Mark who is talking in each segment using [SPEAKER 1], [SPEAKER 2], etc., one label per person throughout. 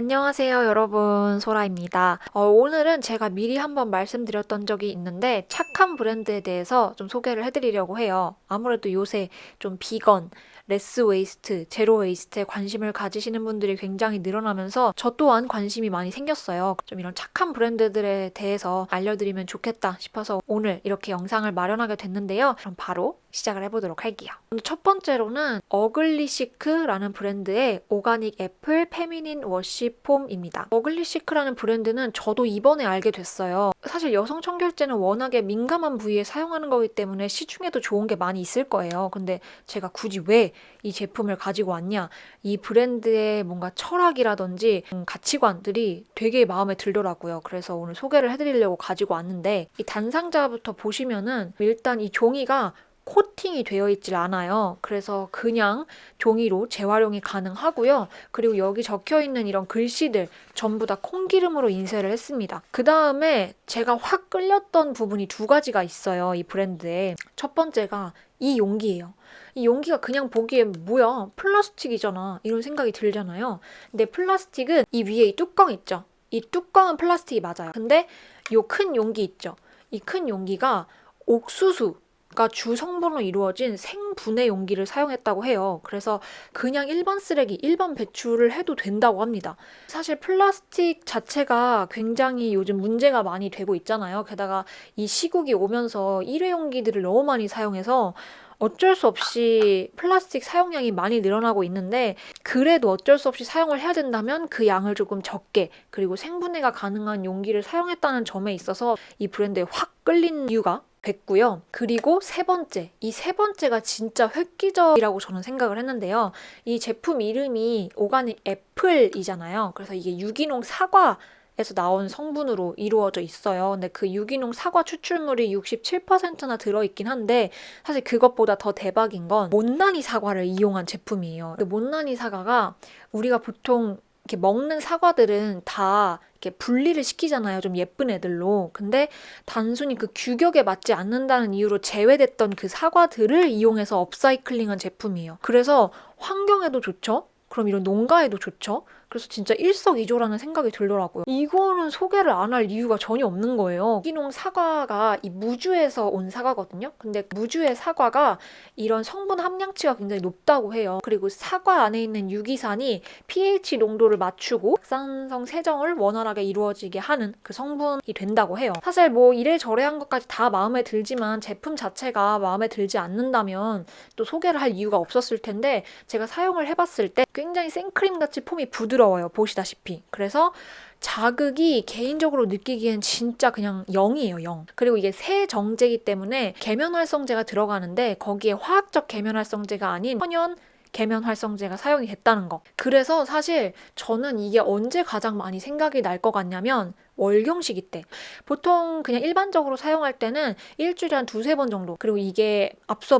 [SPEAKER 1] 안녕하세요, 여러분. 소라입니다. 오늘은 제가 미리 한번 말씀드렸던 적이 있는데 착한 브랜드에 대해서 좀 소개를 해드리려고 해요. 아무래도 요새 좀 비건, 레스 웨이스트, 제로 웨이스트에 관심을 가지시는 분들이 굉장히 늘어나면서 저 또한 관심이 많이 생겼어요. 좀 이런 착한 브랜드들에 대해서 알려드리면 좋겠다 싶어서 오늘 이렇게 영상을 마련하게 됐는데요. 그럼 바로 시작을 해보도록 할게요. 첫 번째로는 어글리시크라는 브랜드의 오가닉 애플 페미닌 워시 폼입니다. 어글리시크라는 브랜드는 저도 이번에 알게 됐어요. 사실 여성 청결제는 워낙에 민감한 부위에 사용하는 거기 때문에 시중에도 좋은 게 많이 있을 거예요. 근데 제가 굳이 왜 이 제품을 가지고 왔냐? 이 브랜드의 뭔가 철학이라든지 가치관들이 되게 마음에 들더라고요. 그래서 오늘 소개를 해드리려고 가지고 왔는데 이 단상자부터 보시면은 일단 이 종이가 코팅이 되어 있질 않아요. 그래서 그냥 종이로 재활용이 가능하고요. 그리고 여기 적혀 있는 이런 글씨들 전부 다 콩기름으로 인쇄를 했습니다. 그 다음에 제가 확 끌렸던 부분이 두 가지가 있어요. 이 브랜드에. 첫 번째가 이 용기예요. 이 용기가 그냥 보기엔 뭐야? 플라스틱이잖아. 이런 생각이 들잖아요. 근데 플라스틱은 이 위에 이 뚜껑 있죠? 이 뚜껑은 플라스틱이 맞아요. 근데 이 큰 용기 있죠? 이 큰 용기가 옥수수가 주 성분으로 이루어진 생분해 용기를 사용했다고 해요. 그래서 그냥 일반 쓰레기, 일반 배출을 해도 된다고 합니다. 사실 플라스틱 자체가 굉장히 요즘 문제가 많이 되고 있잖아요. 게다가 이 시국이 오면서 일회용기들을 너무 많이 사용해서 어쩔 수 없이 플라스틱 사용량이 많이 늘어나고 있는데 그래도 어쩔 수 없이 사용을 해야 된다면 그 양을 조금 적게 그리고 생분해가 가능한 용기를 사용했다는 점에 있어서 이 브랜드에 확 끌린 이유가 됐고요. 그리고 세 번째, 이 세 번째가 진짜 획기적이라고 저는 생각을 했는데요. 이 제품 이름이 오가닉 애플이잖아요. 그래서 이게 유기농 사과 에서 나온 성분으로 이루어져 있어요. 근데 그 유기농 사과 추출물이 67%나 들어있긴 한데 사실 그것보다 더 대박인 건 못난이 사과를 이용한 제품이에요. 그 못난이 사과가 우리가 보통 이렇게 먹는 사과들은 다 이렇게 분리를 시키잖아요. 좀 예쁜 애들로. 근데 단순히 그 규격에 맞지 않는다는 이유로 제외됐던 그 사과들을 이용해서 업사이클링한 제품이에요. 그래서 환경에도 좋죠. 그럼 이런 농가에도 좋죠. 그래서 진짜 일석이조라는 생각이 들더라고요. 이거는 소개를 안 할 이유가 전혀 없는 거예요. 유기농 사과가 이 무주에서 온 사과거든요. 근데 무주의 사과가 이런 성분 함량치가 굉장히 높다고 해요. 그리고 사과 안에 있는 유기산이 pH 농도를 맞추고 약산성 세정을 원활하게 이루어지게 하는 그 성분이 된다고 해요. 사실 뭐 이래저래 한 것까지 다 마음에 들지만 제품 자체가 마음에 들지 않는다면 또 소개를 할 이유가 없었을 텐데 제가 사용을 해봤을 때 굉장히 생크림같이 폼이 부드러워요. 보시다시피. 그래서 자극이 개인적으로 느끼기엔 진짜 그냥 0이에요, 0. 그리고 이게 새 정제이기 때문에 계면활성제가 들어가는데 거기에 화학적 계면활성제가 아닌 천연 계면활성제가 사용이 됐다는 거. 그래서 사실 저는 이게 언제 가장 많이 생각이 날 것 같냐면 월경식이 때. 보통 그냥 일반적으로 사용할 때는 일주일에 한 두세 번 정도. 그리고 이게 앞서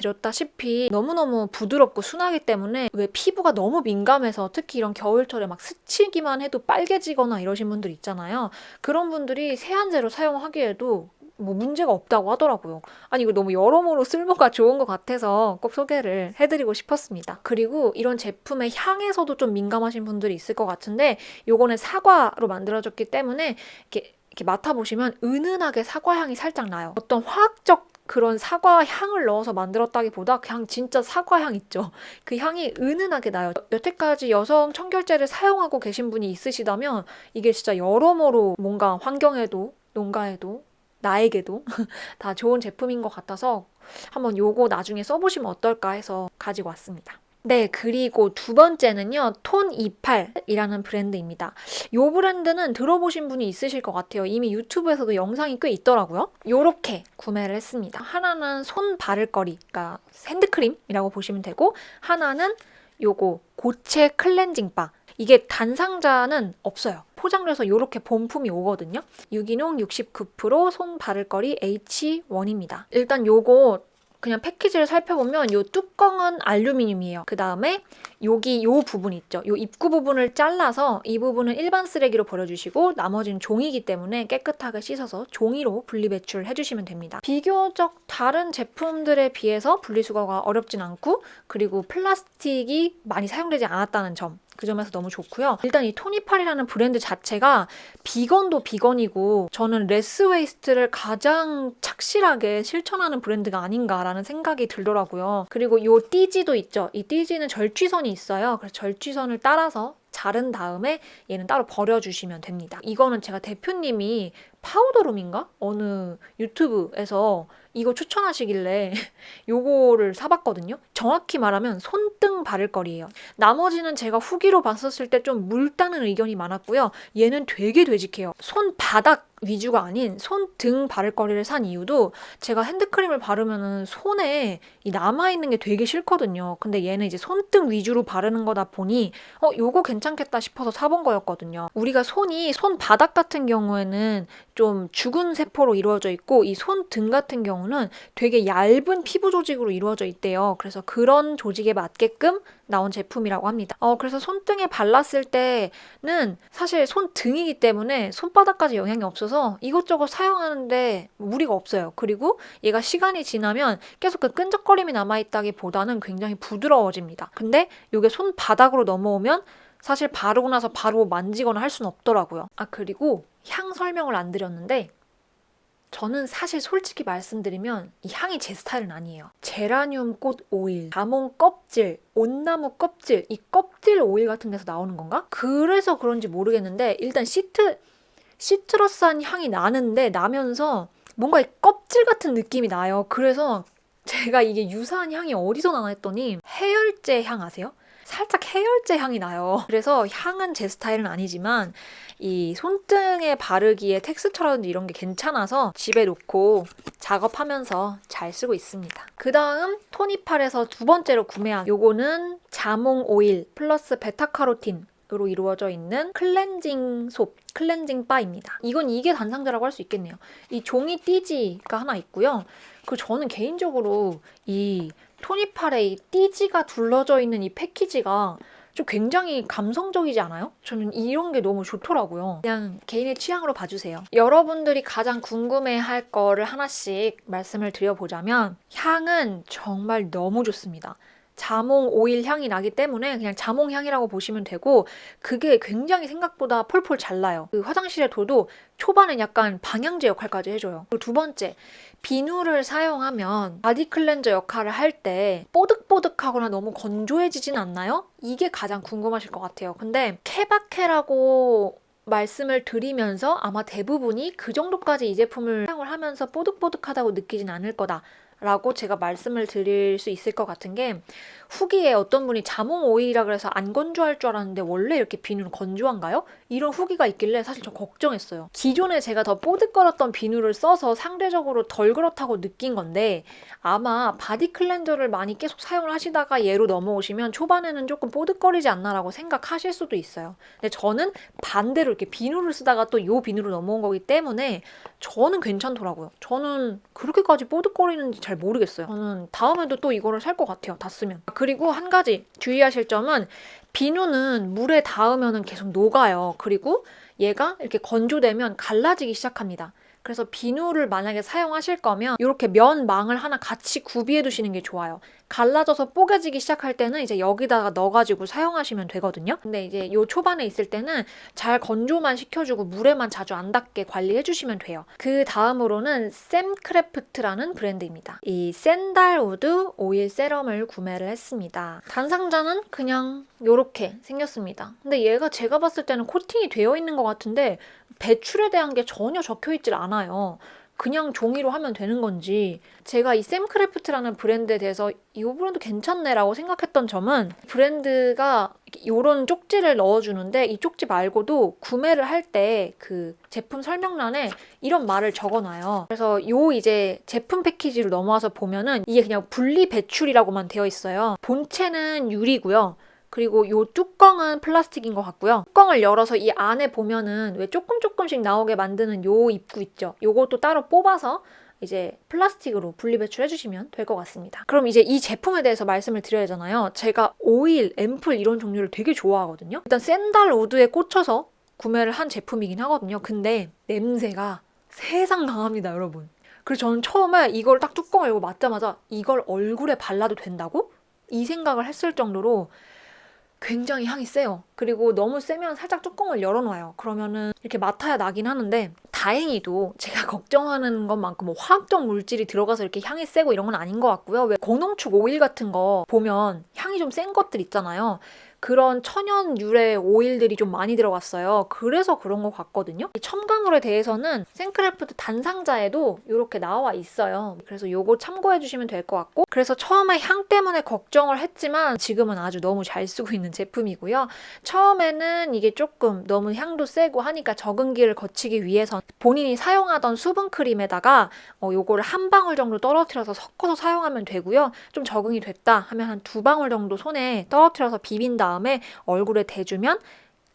[SPEAKER 1] 말씀드렸다시피 너무너무 부드럽고 순하기 때문에 왜 피부가 너무 민감해서 특히 이런 겨울철에 막 스치기만 해도 빨개지거나 이러신 분들 있잖아요. 그런 분들이 세안제로 사용하기에도 뭐 문제가 없다고 하더라고요. 아니 이거 너무 여러모로 쓸모가 좋은 것 같아서 꼭 소개를 해드리고 싶었습니다. 그리고 이런 제품의 향에서도 좀 민감하신 분들이 있을 것 같은데 요거는 사과로 만들어졌기 때문에 이렇게 맡아보시면 은은하게 사과 향이 살짝 나요. 어떤 화학적 그런 사과 향을 넣어서 만들었다기보다 그냥 진짜 사과 향 있죠. 그 향이 은은하게 나요. 여태까지 여성 청결제를 사용하고 계신 분이 있으시다면 이게 진짜 여러모로 뭔가 환경에도 농가에도 나에게도 다 좋은 제품인 것 같아서 한번 요거 나중에 써보시면 어떨까 해서 가지고 왔습니다. 네, 그리고 두 번째는요, 톤28이라는 브랜드입니다. 요 브랜드는 들어보신 분이 있으실 것 같아요. 이미 유튜브에서도 영상이 꽤 있더라고요. 요렇게 구매를 했습니다. 하나는 손 바를 거리, 그러니까 핸드크림이라고 보시면 되고, 하나는 요거 고체 클렌징 바. 이게 단상자는 없어요. 포장을 해서 이렇게 본품이 오거든요. 유기농 69% 손 바를거리 H1입니다. 일단 요거 그냥 패키지를 살펴보면 요 뚜껑은 알루미늄이에요. 그 다음에 여기 요 부분 있죠. 요 입구 부분을 잘라서 이 부분은 일반 쓰레기로 버려주시고 나머지는 종이기 때문에 깨끗하게 씻어서 종이로 분리배출을 해주시면 됩니다. 비교적 다른 제품들에 비해서 분리수거가 어렵진 않고 그리고 플라스틱이 많이 사용되지 않았다는 점 그 점에서 너무 좋고요. 일단 이 토니팔이라는 브랜드 자체가 비건도 비건이고 저는 레스 웨이스트를 가장 착실하게 실천하는 브랜드가 아닌가라는 생각이 들더라고요. 그리고 이 띠지도 있죠. 이 띠지는 절취선이 있어요. 그래서 절취선을 따라서 자른 다음에 얘는 따로 버려주시면 됩니다. 이거는 제가 대표님이 파우더룸인가? 어느 유튜브에서 이거 추천하시길래 요거를 사봤거든요. 정확히 말하면 손등 바를 거리예요. 나머지는 제가 후기로 봤었을 때 좀 묽다는 의견이 많았고요. 얘는 되게 되직해요. 손바닥 위주가 아닌 손등 바를 거리를 산 이유도 제가 핸드크림을 바르면은 손에 이 남아있는 게 되게 싫거든요. 근데 얘는 이제 손등 위주로 바르는 거다 보니 요거 괜찮겠다 싶어서 사본 거였거든요. 우리가 손바닥 같은 경우에는 좀 죽은 세포로 이루어져 있고 이 손등 같은 경우는 되게 얇은 피부 조직으로 이루어져 있대요. 그래서 그런 조직에 맞게끔 나온 제품이라고 합니다. 그래서 손등에 발랐을 때는 사실 손등이기 때문에 손바닥까지 영향이 없어서 이것저것 사용하는데 무리가 없어요. 그리고 얘가 시간이 지나면 계속 그 끈적거림이 남아있다기보다는 굉장히 부드러워집니다. 근데 이게 손바닥으로 넘어오면 사실 바르고 나서 바로 만지거나 할 수는 없더라고요. 그리고 향 설명을 안 드렸는데 저는 사실 솔직히 말씀드리면 이 향이 제 스타일은 아니에요. 제라늄 꽃 오일, 자몽 껍질, 온나무 껍질, 이 껍질 오일 같은 데서 나오는 건가? 그래서 그런지 모르겠는데 일단 시트러스한 향이 나면서 뭔가 이 껍질 같은 느낌이 나요. 그래서 제가 이게 유사한 향이 어디서 나나 했더니 해열제 향 아세요? 살짝 해열제 향이 나요. 그래서 향은 제 스타일은 아니지만 이 손등에 바르기에 텍스처라든지 이런 게 괜찮아서 집에 놓고 작업하면서 잘 쓰고 있습니다. 그 다음 토니팔에서 두 번째로 구매한 요거는 자몽 오일 플러스 베타카로틴으로 이루어져 있는 클렌징 바입니다. 이게 단상자라고 할 수 있겠네요. 이 종이 띠지가 하나 있고요. 저는 개인적으로 이 토니팔에 이 띠지가 둘러져 있는 이 패키지가 좀 굉장히 감성적이지 않아요? 저는 이런 게 너무 좋더라고요. 그냥 개인의 취향으로 봐주세요. 여러분들이 가장 궁금해할 거를 하나씩 말씀을 드려보자면 향은 정말 너무 좋습니다. 자몽 오일 향이 나기 때문에 그냥 자몽 향이라고 보시면 되고 그게 굉장히 생각보다 폴폴 잘 나요. 그 화장실에 둬도 초반엔 약간 방향제 역할까지 해줘요. 그리고 두 번째, 비누를 사용하면 바디 클렌저 역할을 할 때 뽀득뽀득하거나 너무 건조해지진 않나요? 이게 가장 궁금하실 것 같아요. 근데 케바케라고 말씀을 드리면서 아마 대부분이 그 정도까지 이 제품을 사용을 하면서 뽀득뽀득하다고 느끼진 않을 거다. 라고 제가 말씀을 드릴 수 있을 것 같은 게 후기에 어떤 분이 자몽 오일이라 그래서 안 건조할 줄 알았는데 원래 이렇게 비누는 건조한가요? 이런 후기가 있길래 사실 좀 걱정했어요. 기존에 제가 더 뽀득거렸던 비누를 써서 상대적으로 덜 그렇다고 느낀 건데 아마 바디 클렌저를 많이 계속 사용을 하시다가 얘로 넘어오시면 초반에는 조금 뽀득거리지 않나라고 생각하실 수도 있어요. 근데 저는 반대로 이렇게 비누를 쓰다가 또 요 비누로 넘어온 거기 때문에 저는 괜찮더라고요. 저는 그렇게까지 뽀득거리는지 잘 모르겠어요. 저는 다음에도 또 이거를 살 것 같아요. 다 쓰면. 그리고 한 가지 주의하실 점은 비누는 물에 닿으면 계속 녹아요. 그리고 얘가 이렇게 건조되면 갈라지기 시작합니다. 그래서 비누를 만약에 사용하실 거면 이렇게 면망을 하나 같이 구비해 두시는 게 좋아요. 갈라져서 뽀개지기 시작할 때는 이제 여기다가 넣어가지고 사용하시면 되거든요. 근데 이제 요 초반에 있을 때는 잘 건조만 시켜주고 물에만 자주 안 닿게 관리해 주시면 돼요. 그 다음으로는 샘크래프트라는 브랜드입니다. 이 샌달우드 오일 세럼을 구매를 했습니다. 단상자는 그냥 요렇게 생겼습니다. 근데 얘가 제가 봤을 때는 코팅이 되어 있는 것 같은데 배출에 대한 게 전혀 적혀있질 않아요. 그냥 종이로 하면 되는 건지 제가 이 샘크래프트라는 브랜드에 대해서 이 브랜드 괜찮네라고 생각했던 점은 브랜드가 이런 쪽지를 넣어주는데 이 쪽지 말고도 구매를 할 때 그 제품 설명란에 이런 말을 적어놔요. 그래서 이제 제품 패키지로 넘어와서 보면은 이게 그냥 분리 배출이라고만 되어 있어요. 본체는 유리고요. 그리고 이 뚜껑은 플라스틱인 것 같고요. 뚜껑을 열어서 이 안에 보면은 왜 조금씩 나오게 만드는 요 입구 있죠? 요것도 따로 뽑아서 이제 플라스틱으로 분리배출 해주시면 될 것 같습니다. 그럼 이제 이 제품에 대해서 말씀을 드려야 하잖아요. 제가 오일, 앰플 이런 종류를 되게 좋아하거든요. 일단 샌달우드에 꽂혀서 구매를 한 제품이긴 하거든요. 근데 냄새가 세상 강합니다, 여러분. 그래서 저는 처음에 이걸 딱 뚜껑을 열고 맞자마자 이걸 얼굴에 발라도 된다고? 이 생각을 했을 정도로 굉장히 향이 세요. 그리고 너무 세면 살짝 뚜껑을 열어놔요. 그러면은 이렇게 맡아야 나긴 하는데 다행히도 제가 걱정하는 것만큼 뭐 화학적 물질이 들어가서 이렇게 향이 세고 이런 건 아닌 것 같고요. 왜 고농축 오일 같은 거 보면 향이 좀 센 것들 있잖아요. 그런 천연 유래 오일들이 좀 많이 들어갔어요. 그래서 그런 것 같거든요. 이 첨가물에 대해서는 생크래프트 단상자에도 이렇게 나와 있어요. 그래서 요거 참고해 주시면 될 것 같고, 그래서 처음에 향 때문에 걱정을 했지만 지금은 아주 너무 잘 쓰고 있는 제품이고요. 처음에는 이게 조금 너무 향도 세고 하니까 적응기를 거치기 위해서 본인이 사용하던 수분크림에다가 요거를 한 방울 정도 떨어뜨려서 섞어서 사용하면 되고요. 좀 적응이 됐다 하면 한 2방울 정도 손에 떨어뜨려서 비빈 다음에 얼굴에 대주면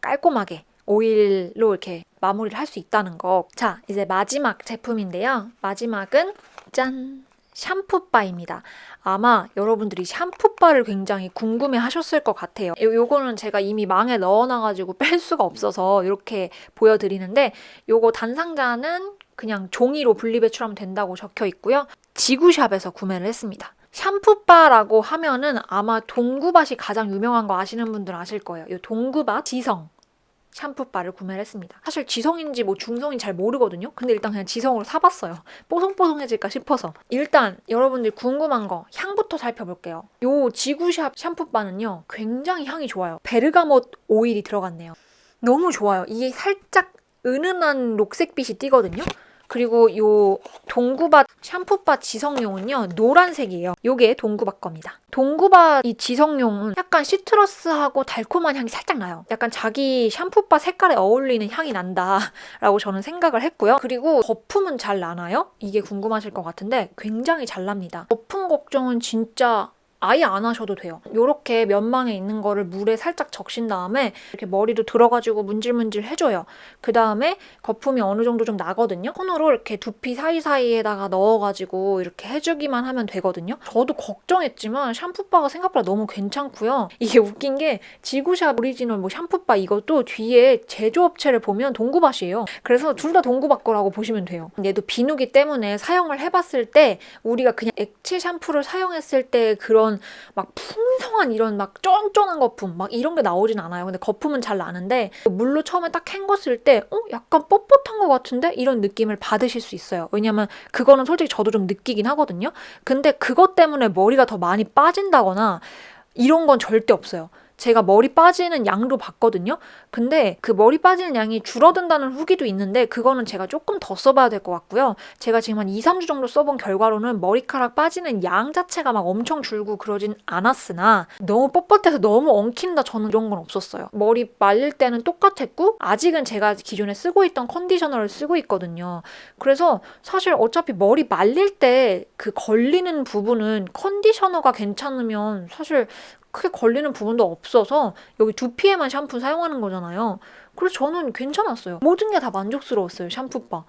[SPEAKER 1] 깔끔하게 오일로 이렇게 마무리를 할 수 있다는 거. 자, 이제 마지막 제품인데요. 마지막은 짠! 샴푸바입니다. 아마 여러분들이 샴푸바를 굉장히 궁금해 하셨을 것 같아요. 요거는 제가 이미 망에 넣어놔가지고 뺄 수가 없어서 이렇게 보여드리는데, 요거 단상자는 그냥 종이로 분리배출하면 된다고 적혀 있고요. 지구샵에서 구매를 했습니다. 샴푸바라고 하면은 아마 동구밭이 가장 유명한 거 아시는 분들 아실 거예요. 이 동구밭 지성 샴푸바를 구매를 했습니다. 사실 지성인지 뭐 중성인지 잘 모르거든요. 근데 일단 그냥 지성으로 사봤어요. 뽀송뽀송해질까 싶어서. 일단 여러분들 궁금한 거 향부터 살펴볼게요. 요 지구샵 샴푸바는요, 굉장히 향이 좋아요. 베르가못 오일이 들어갔네요. 너무 좋아요. 이게 살짝 은은한 녹색빛이 띄거든요. 그리고 요 동구밭 샴푸바 지성용은요, 노란색이에요. 요게 동구밭 겁니다. 동구밭 이 지성용은 약간 시트러스하고 달콤한 향이 살짝 나요. 약간 자기 샴푸바 색깔에 어울리는 향이 난다라고 저는 생각을 했고요. 그리고 거품은 잘 나나요? 이게 궁금하실 것 같은데 굉장히 잘 납니다. 거품 걱정은 진짜 아예 안 하셔도 돼요. 요렇게 면망에 있는 거를 물에 살짝 적신 다음에 이렇게 머리도 들어가지고 문질문질 해줘요. 그 다음에 거품이 어느 정도 좀 나거든요. 손으로 이렇게 두피 사이사이에다가 넣어가지고 이렇게 해주기만 하면 되거든요. 저도 걱정했지만 샴푸바가 생각보다 너무 괜찮고요. 이게 웃긴 게 지구샵 오리지널 뭐 샴푸바 이것도 뒤에 제조업체를 보면 동구밭이에요. 그래서 둘 다 동구밭 거라고 보시면 돼요. 얘도 비누기 때문에 사용을 해봤을 때 우리가 그냥 액체 샴푸를 사용했을 때 그런 막 풍성한 이런 막 쫀쫀한 거품 막 이런 게 나오진 않아요. 근데 거품은 잘 나는데 물로 처음에 딱 헹궜을 때 약간 뻣뻣한 것 같은데 이런 느낌을 받으실 수 있어요. 왜냐면 그거는 솔직히 저도 좀 느끼긴 하거든요. 근데 그것 때문에 머리가 더 많이 빠진다거나 이런 건 절대 없어요. 제가 머리 빠지는 양도 봤거든요. 근데 그 머리 빠지는 양이 줄어든다는 후기도 있는데 그거는 제가 조금 더 써봐야 될 것 같고요. 제가 지금 한 2, 3주 정도 써본 결과로는 머리카락 빠지는 양 자체가 막 엄청 줄고 그러진 않았으나 너무 뻣뻣해서 너무 엉킨다 저는 이런 건 없었어요. 머리 말릴 때는 똑같았고 아직은 제가 기존에 쓰고 있던 컨디셔너를 쓰고 있거든요. 그래서 사실 어차피 머리 말릴 때 그 걸리는 부분은 컨디셔너가 괜찮으면 사실 크게 걸리는 부분도 없어서 여기 두피에만 샴푸 사용하는 거잖아요. 그래서 저는 괜찮았어요. 모든 게 다 만족스러웠어요, 샴푸바.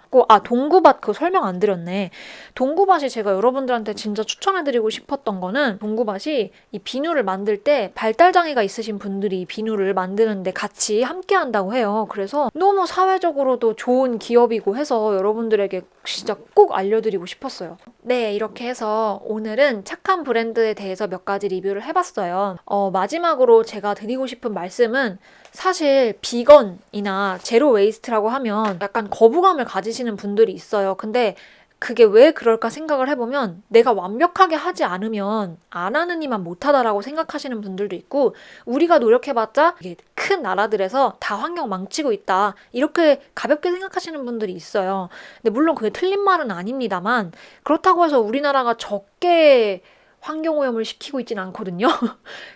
[SPEAKER 1] 동구밭 그거 설명 안 드렸네. 동구밭이 제가 여러분들한테 진짜 추천해드리고 싶었던 거는 동구밭이 이 비누를 만들 때 발달장애가 있으신 분들이 비누를 만드는데 같이 함께 한다고 해요. 그래서 너무 사회적으로도 좋은 기업이고 해서 여러분들에게 진짜 꼭 알려드리고 싶었어요. 네, 이렇게 해서 오늘은 착한 브랜드에 대해서 몇 가지 리뷰를 해봤어요. 마지막으로 제가 드리고 싶은 말씀은 사실 비건이나 제로 웨이스트라고 하면 약간 거부감을 가지시는 분들이 있어요. 근데 그게 왜 그럴까 생각을 해보면 내가 완벽하게 하지 않으면 안 하는 이만 못하다라고 생각하시는 분들도 있고 우리가 노력해봤자 이게 큰 나라들에서 다 환경 망치고 있다 이렇게 가볍게 생각하시는 분들이 있어요. 근데 물론 그게 틀린 말은 아닙니다만 그렇다고 해서 우리나라가 적게 환경오염을 시키고 있진 않거든요.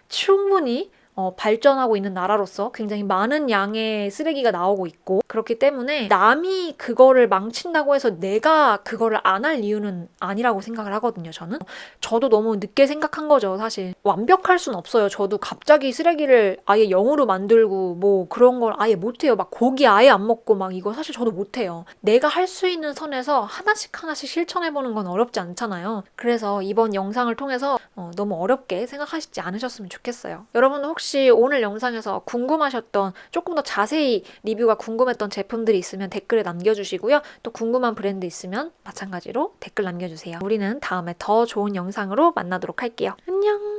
[SPEAKER 1] 충분히 발전하고 있는 나라로서 굉장히 많은 양의 쓰레기가 나오고 있고 그렇기 때문에 남이 그거를 망친다고 해서 내가 그거를 안 할 이유는 아니라고 생각을 하거든요, 저는. 저도 너무 늦게 생각한 거죠, 사실. 완벽할 순 없어요. 저도 갑자기 쓰레기를 아예 0으로 만들고 뭐 그런 걸 아예 못해요. 막 고기 아예 안 먹고 막 이거 사실 저도 못해요. 내가 할 수 있는 선에서 하나씩 하나씩 실천해보는 건 어렵지 않잖아요. 그래서 이번 영상을 통해서 너무 어렵게 생각하시지 않으셨으면 좋겠어요. 여러분은 혹시 오늘 영상에서 궁금하셨던 조금 더 자세히 리뷰가 궁금했던 제품들이 있으면 댓글에 남겨주시고요. 또 궁금한 브랜드 있으면 마찬가지로 댓글 남겨주세요. 우리는 다음에 더 좋은 영상으로 만나도록 할게요. 안녕!